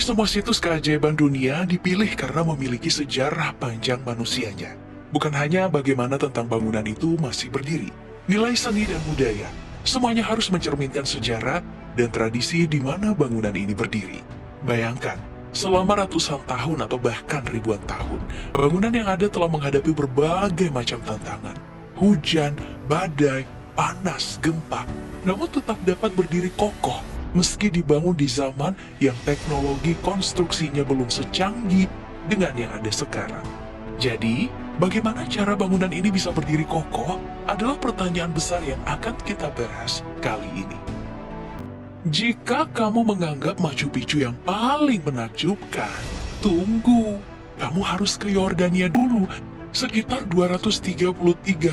semua situs keajaiban dunia dipilih karena memiliki sejarah panjang manusianya. Bukan hanya bagaimana tentang bangunan itu masih berdiri, nilai seni dan budaya, semuanya harus mencerminkan sejarah dan tradisi di mana bangunan ini berdiri. Bayangkan, selama ratusan tahun atau bahkan ribuan tahun, bangunan yang ada telah menghadapi berbagai macam tantangan. Hujan, badai, panas, gempa, namun tetap dapat berdiri kokoh meski dibangun di zaman yang teknologi konstruksinya belum secanggih dengan yang ada sekarang. Jadi, bagaimana cara bangunan ini bisa berdiri kokoh adalah pertanyaan besar yang akan kita bahas kali ini. Jika kamu menganggap Machu Picchu yang paling menakjubkan, tunggu. Kamu harus ke Yordania dulu, sekitar 233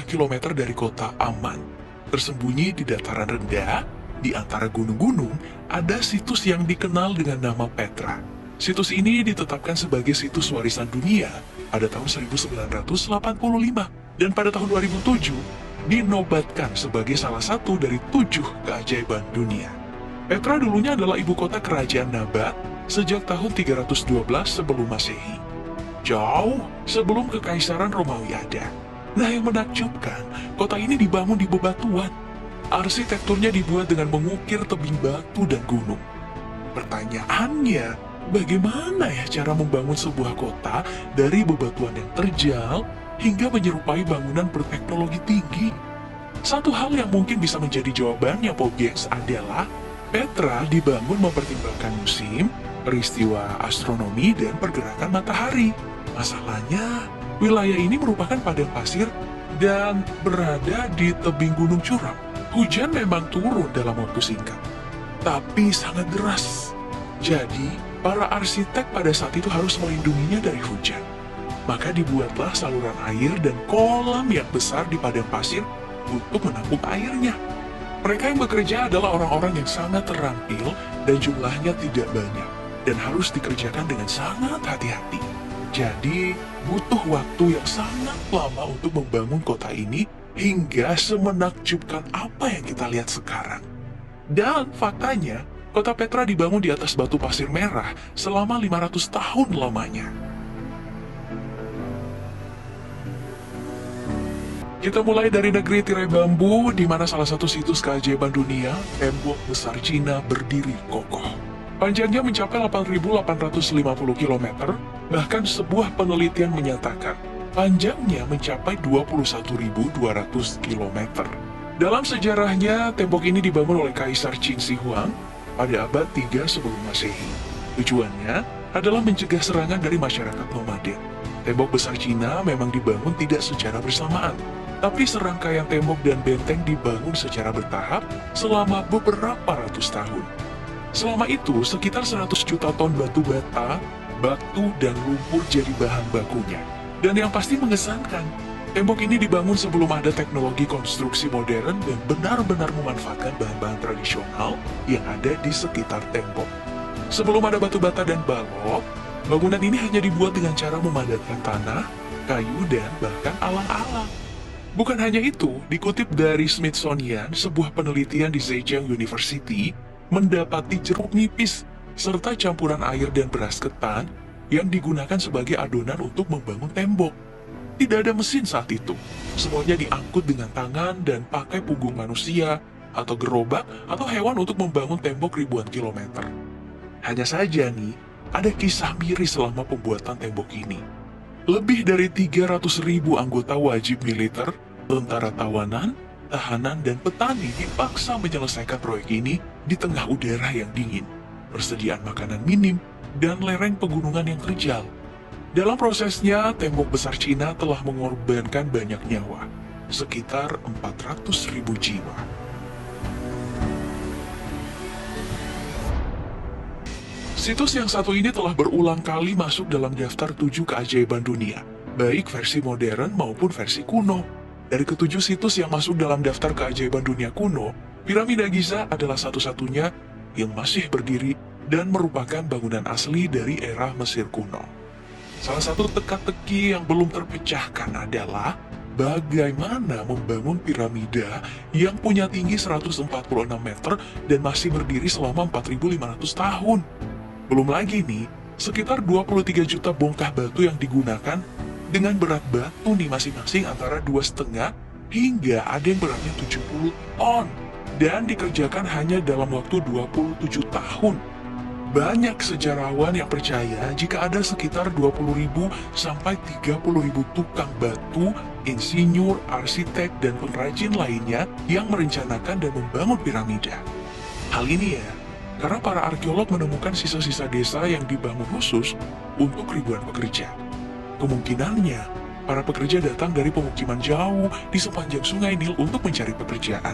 km dari kota Amman. Tersembunyi di dataran rendah, di antara gunung-gunung, ada situs yang dikenal dengan nama Petra. Situs ini ditetapkan sebagai situs warisan dunia pada tahun 1985 dan pada tahun 2007 dinobatkan sebagai salah satu dari 7 keajaiban dunia. Petra dulunya adalah ibu kota kerajaan Nabat sejak tahun 312 sebelum Masehi. Jauh sebelum kekaisaran Romawi ada. Nah, yang menakjubkan, kota ini dibangun di bebatuan. Arsitekturnya dibuat dengan mengukir tebing batu dan gunung. Pertanyaannya, bagaimana ya cara membangun sebuah kota dari bebatuan yang terjal hingga menyerupai bangunan berteknologi tinggi? Satu hal yang mungkin bisa menjadi jawabannya, Pogengs, adalah Petra dibangun mempertimbangkan musim, peristiwa astronomi, dan pergerakan matahari. Masalahnya, wilayah ini merupakan padang pasir dan berada di tebing gunung curam. Hujan memang turun dalam waktu singkat, tapi sangat deras. Jadi, para arsitek pada saat itu harus melindunginya dari hujan. Maka dibuatlah saluran air dan kolam yang besar di padang pasir untuk menampung airnya. Mereka yang bekerja adalah orang-orang yang sangat terampil dan jumlahnya tidak banyak, dan harus dikerjakan dengan sangat hati-hati. Jadi, butuh waktu yang sangat lama untuk membangun kota ini hingga semenakjubkan apa yang kita lihat sekarang. Dan faktanya, kota Petra dibangun di atas batu pasir merah selama 500 tahun lamanya. Kita mulai dari negeri tirai bambu, di mana salah satu situs keajaiban dunia, tembok besar Cina berdiri kokoh. Panjangnya mencapai 8.850 km, bahkan sebuah penelitian menyatakan panjangnya mencapai 21.200 km. Dalam sejarahnya, tembok ini dibangun oleh Kaisar Qin Shi Huang pada abad 3 sebelum Masehi. Tujuannya adalah mencegah serangan dari masyarakat nomaden. Tembok besar Cina memang dibangun tidak secara bersamaan, tapi serangkaian tembok dan benteng dibangun secara bertahap selama beberapa ratus tahun. Selama itu, sekitar 100 juta ton batu bata, batu, dan lumpur jadi bahan bakunya. Dan yang pasti mengesankan, tembok ini dibangun sebelum ada teknologi konstruksi modern dan benar-benar memanfaatkan bahan-bahan tradisional yang ada di sekitar tembok. Sebelum ada batu bata dan balok, bangunan ini hanya dibuat dengan cara memadatkan tanah, kayu, dan bahkan alang-alang. Bukan hanya itu, dikutip dari Smithsonian, sebuah penelitian di Zhejiang University mendapati jeruk nipis serta campuran air dan beras ketan yang digunakan sebagai adonan untuk membangun tembok. Tidak ada mesin saat itu. Semuanya diangkut dengan tangan dan pakai punggung manusia, atau gerobak, atau hewan untuk membangun tembok ribuan kilometer. Hanya saja nih, ada kisah miris selama pembuatan tembok ini. Lebih dari 300.000 anggota wajib militer, tentara tawanan, tahanan, dan petani dipaksa menyelesaikan proyek ini di tengah udara yang dingin, persediaan makanan minim, dan lereng pegunungan yang terjal. Dalam prosesnya, tembok besar Cina telah mengorbankan banyak nyawa, sekitar 400.000 jiwa. Situs yang satu ini telah berulang kali masuk dalam daftar 7 keajaiban dunia, baik versi modern maupun versi kuno. Dari ketujuh situs yang masuk dalam daftar keajaiban dunia kuno, Piramida Giza adalah satu-satunya yang masih berdiri dan merupakan bangunan asli dari era Mesir kuno. Salah satu teka-teki yang belum terpecahkan adalah bagaimana membangun piramida yang punya tinggi 146 meter dan masih berdiri selama 4.500 tahun. Belum lagi nih, sekitar 23 juta bongkah batu yang digunakan dengan berat batu nih masing-masing antara 2,5 hingga ada yang beratnya 70 ton dan dikerjakan hanya dalam waktu 27 tahun. Banyak sejarawan yang percaya jika ada sekitar 20.000 sampai 30.000 tukang batu, insinyur, arsitek, dan pengrajin lainnya yang merencanakan dan membangun piramida. Hal ini ya, karena para arkeolog menemukan sisa-sisa desa yang dibangun khusus untuk ribuan pekerja. Kemungkinannya, para pekerja datang dari pemukiman jauh di sepanjang sungai Nil untuk mencari pekerjaan.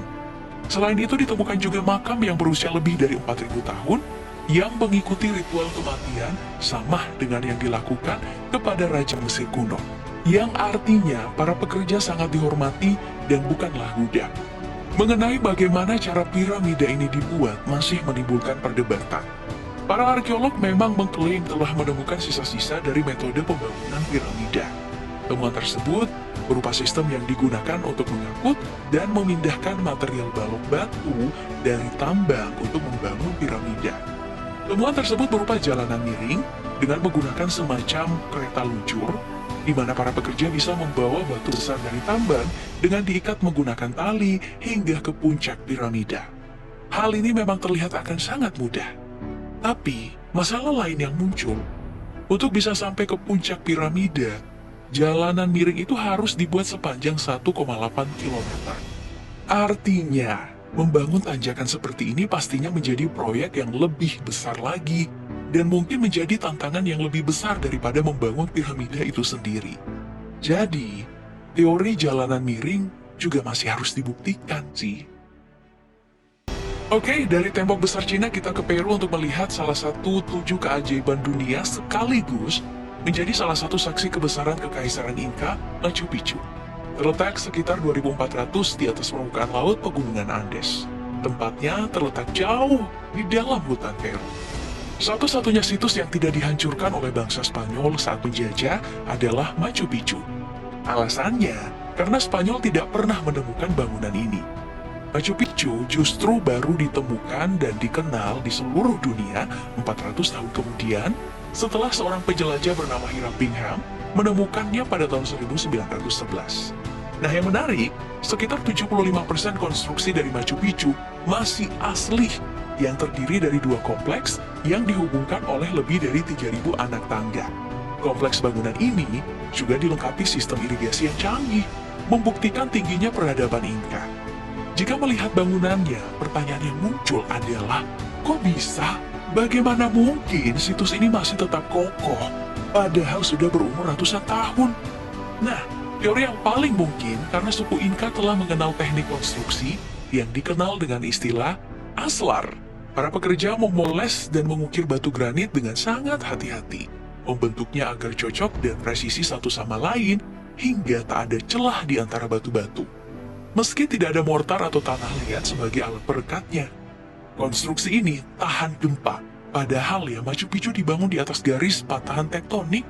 Selain itu ditemukan juga makam yang berusia lebih dari 4.000 tahun yang mengikuti ritual kematian sama dengan yang dilakukan kepada Raja Mesir kuno. Yang artinya para pekerja sangat dihormati dan bukanlah budak. Mengenai bagaimana cara piramida ini dibuat masih menimbulkan perdebatan. Para arkeolog memang mengklaim telah menemukan sisa-sisa dari metode pembangunan piramida. Temuan tersebut berupa sistem yang digunakan untuk mengangkut dan memindahkan material balok batu dari tambang untuk membangun piramida. Temuan tersebut berupa jalanan miring dengan menggunakan semacam kereta luncur, di mana para pekerja bisa membawa batu besar dari tambang dengan diikat menggunakan tali hingga ke puncak piramida. Hal ini memang terlihat akan sangat mudah. Tapi, masalah lain yang muncul, untuk bisa sampai ke puncak piramida, jalanan miring itu harus dibuat sepanjang 1,8 km. Artinya, membangun tanjakan seperti ini pastinya menjadi proyek yang lebih besar lagi, dan mungkin menjadi tantangan yang lebih besar daripada membangun piramida itu sendiri. Jadi, teori jalanan miring juga masih harus dibuktikan sih. Oke, dari tembok besar Cina kita ke Peru untuk melihat salah satu 7 keajaiban dunia sekaligus menjadi salah satu saksi kebesaran Kekaisaran Inka, Machu Picchu. Terletak sekitar 2.400 di atas permukaan laut Pegunungan Andes. Tempatnya terletak jauh di dalam hutan Peru. Satu-satunya situs yang tidak dihancurkan oleh bangsa Spanyol saat menjajah adalah Machu Picchu. Alasannya, karena Spanyol tidak pernah menemukan bangunan ini. Machu Picchu justru baru ditemukan dan dikenal di seluruh dunia 400 tahun kemudian setelah seorang penjelajah bernama Hiram Bingham menemukannya pada tahun 1911. Nah, yang menarik, sekitar 75% konstruksi dari Machu Picchu masih asli, yang terdiri dari 2 kompleks yang dihubungkan oleh lebih dari 3.000 anak tangga. Kompleks bangunan ini juga dilengkapi sistem irigasi yang canggih, membuktikan tingginya peradaban Inka. Jika melihat bangunannya, pertanyaan yang muncul adalah, kok bisa? Bagaimana mungkin situs ini masih tetap kokoh, padahal sudah berumur ratusan tahun? Nah, teori yang paling mungkin karena suku Inka telah mengenal teknik konstruksi yang dikenal dengan istilah aslar. Para pekerja memoles dan mengukir batu granit dengan sangat hati-hati, membentuknya agar cocok dan presisi satu sama lain hingga tak ada celah di antara batu-batu. Meski tidak ada mortar atau tanah liat sebagai alat perekatnya, konstruksi ini tahan gempa. Padahal ya, Machu Picchu dibangun di atas garis patahan tektonik